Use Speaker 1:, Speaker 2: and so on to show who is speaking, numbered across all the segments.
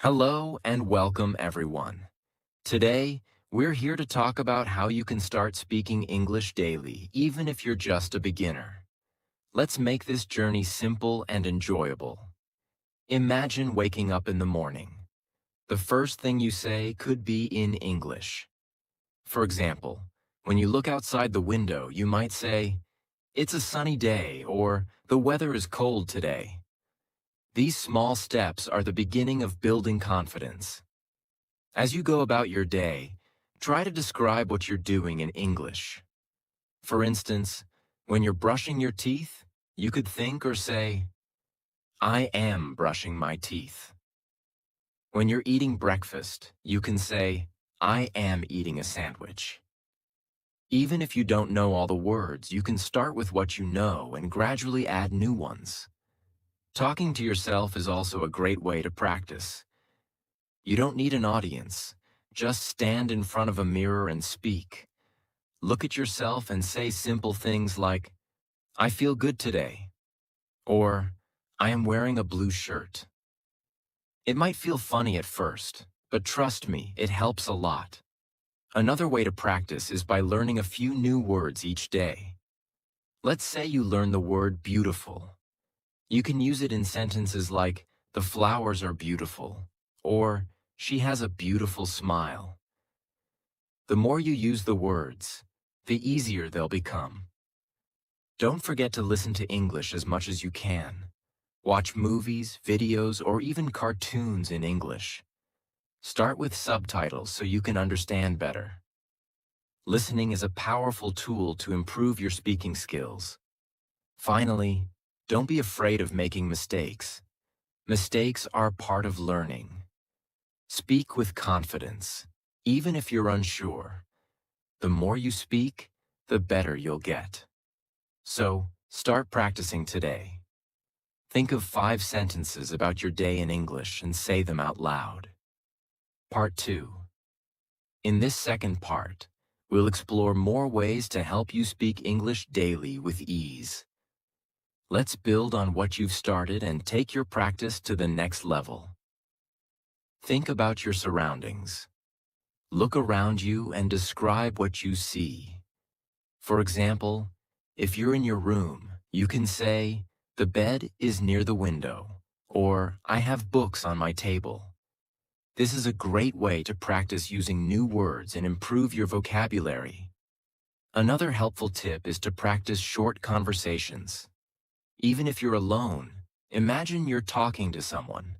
Speaker 1: Hello and welcome everyone. Today, we're here to talk about how you can start speaking English daily, even if you're just a beginner. Let's make this journey simple and enjoyable. Imagine waking up in the morning. The first thing you say could be in English. For example, when you look outside the window, you might say, "It's a sunny day," or "The weather is cold today." These small steps are the beginning of building confidence. As you go about your day, try to describe what you're doing in English. For instance, when you're brushing your teeth, you could think or say, "I am brushing my teeth." When you're eating breakfast, you can say, "I am eating a sandwich." Even if you don't know all the words, you can start with what you know and gradually add new ones. Talking to yourself is also a great way to practice. You don't need an audience. Just stand in front of a mirror and speak. Look at yourself and say simple things like, "I feel good today," or "I am wearing a blue shirt." It might feel funny at first, but trust me, it helps a lot. Another way to practice is by learning a few new words each day. Let's say you learn the word beautiful. You can use it in sentences like, "The flowers are beautiful," or "She has a beautiful smile." The more you use the words, the easier they'll become. Don't forget to listen to English as much as you can. Watch movies, videos, or even cartoons in English. Start with subtitles so you can understand better. Listening is a powerful tool to improve your speaking skills. Finally, don't be afraid of making mistakes. Mistakes are part of learning. Speak with confidence, even if you're unsure. The more you speak, the better you'll get. So, start practicing today. Think of 5 sentences about your day in English and say them out loud. Part 2. In this second part, we'll explore more ways to help you speak English daily with ease. Let's build on what you've started and take your practice to the next level. Think about your surroundings. Look around you and describe what you see. For example, if you're in your room, you can say, "The bed is near the window," or "I have books on my table." This is a great way to practice using new words and improve your vocabulary. Another helpful tip is to practice short conversations. Even if you're alone, imagine you're talking to someone.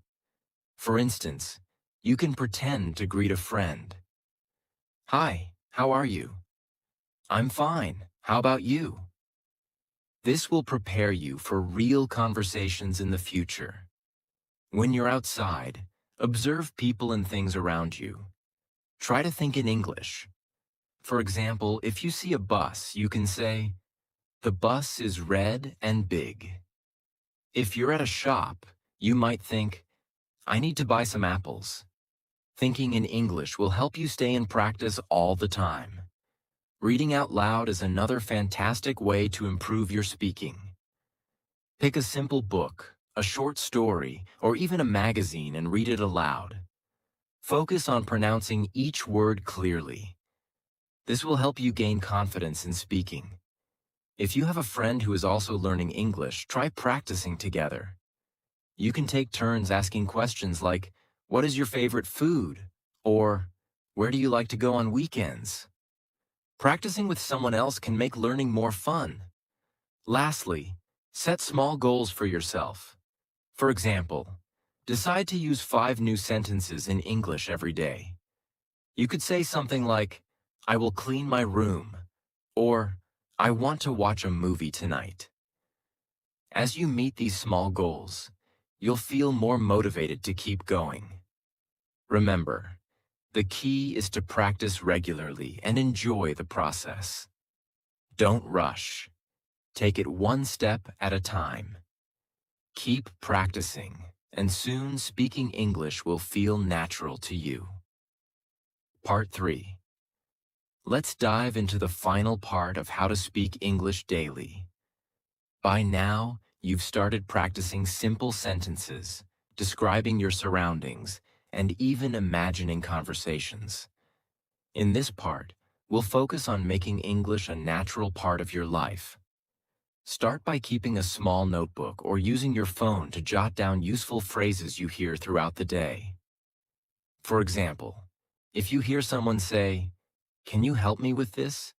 Speaker 1: For instance, you can pretend to greet a friend. "Hi, how are you?" "I'm fine. How about you?" This will prepare you for real conversations in the future. When you're outside, observe people and things around you. Try to think in English. For example, if you see a bus, you can say, "The bus is red and big." If you're at a shop, you might think, "I need to buy some apples." Thinking in English will help you stay in practice all the time. Reading out loud is another fantastic way to improve your speaking. Pick a simple book, a short story, or even a magazine and read it aloud. Focus on pronouncing each word clearly. This will help you gain confidence in speaking. If you have a friend who is also learning English, try practicing together. You can take turns asking questions like, "What is your favorite food?" or "Where do you like to go on weekends?" Practicing with someone else can make learning more fun. Lastly, set small goals for yourself. For example, decide to use 5 new sentences in English every day. You could say something like, "I will clean my room," or "I want to watch a movie tonight." As you meet these small goals, you'll feel more motivated to keep going. Remember, the key is to practice regularly and enjoy the process. Don't rush. Take it one step at a time. Keep practicing, and soon speaking English will feel natural to you. Part 3. Let's dive into the final part of how to speak English daily. By now, you've started practicing simple sentences, describing your surroundings, and even imagining conversations. In this part, we'll focus on making English a natural part of your life. Start by keeping a small notebook or using your phone to jot down useful phrases you hear throughout the day. For example, if you hear someone say, "Can you help me with this?"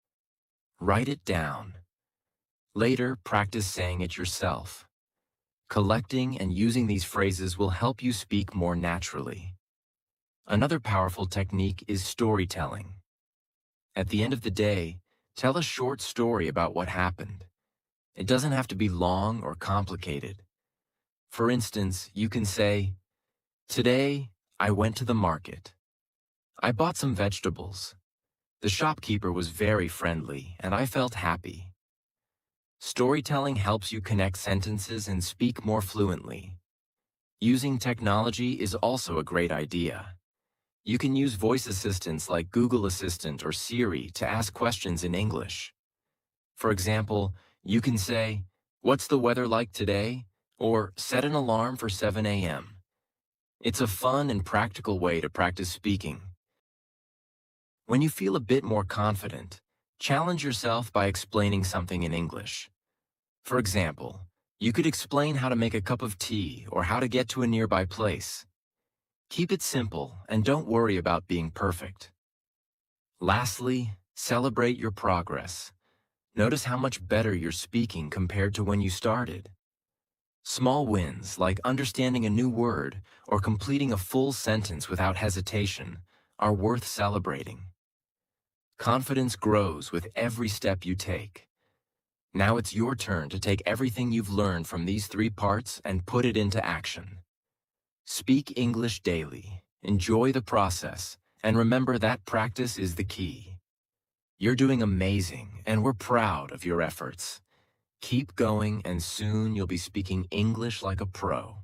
Speaker 1: Write it down. Later, practice saying it yourself. Collecting and using these phrases will help you speak more naturally. Another powerful technique is storytelling. At the end of the day, tell a short story about what happened. It doesn't have to be long or complicated. For instance, you can say, "Today, I went to the market. I bought some vegetables. The shopkeeper was very friendly, and I felt happy." Storytelling helps you connect sentences and speak more fluently. Using technology is also a great idea. You can use voice assistants like Google Assistant or Siri to ask questions in English. For example, you can say, "What's the weather like today?" or "Set an alarm for 7 a.m." It's a fun and practical way to practice speaking. When you feel a bit more confident, challenge yourself by explaining something in English. For example, you could explain how to make a cup of tea or how to get to a nearby place. Keep it simple and don't worry about being perfect. Lastly, celebrate your progress. Notice how much better you're speaking compared to when you started. Small wins, like understanding a new word or completing a full sentence without hesitation, are worth celebrating. Confidence grows with every step you take. Now it's your turn to take everything you've learned from these three parts and put it into action. Speak English daily, enjoy the process, and remember that practice is the key. You're doing amazing, and we're proud of your efforts. Keep going, and soon you'll be speaking English like a pro.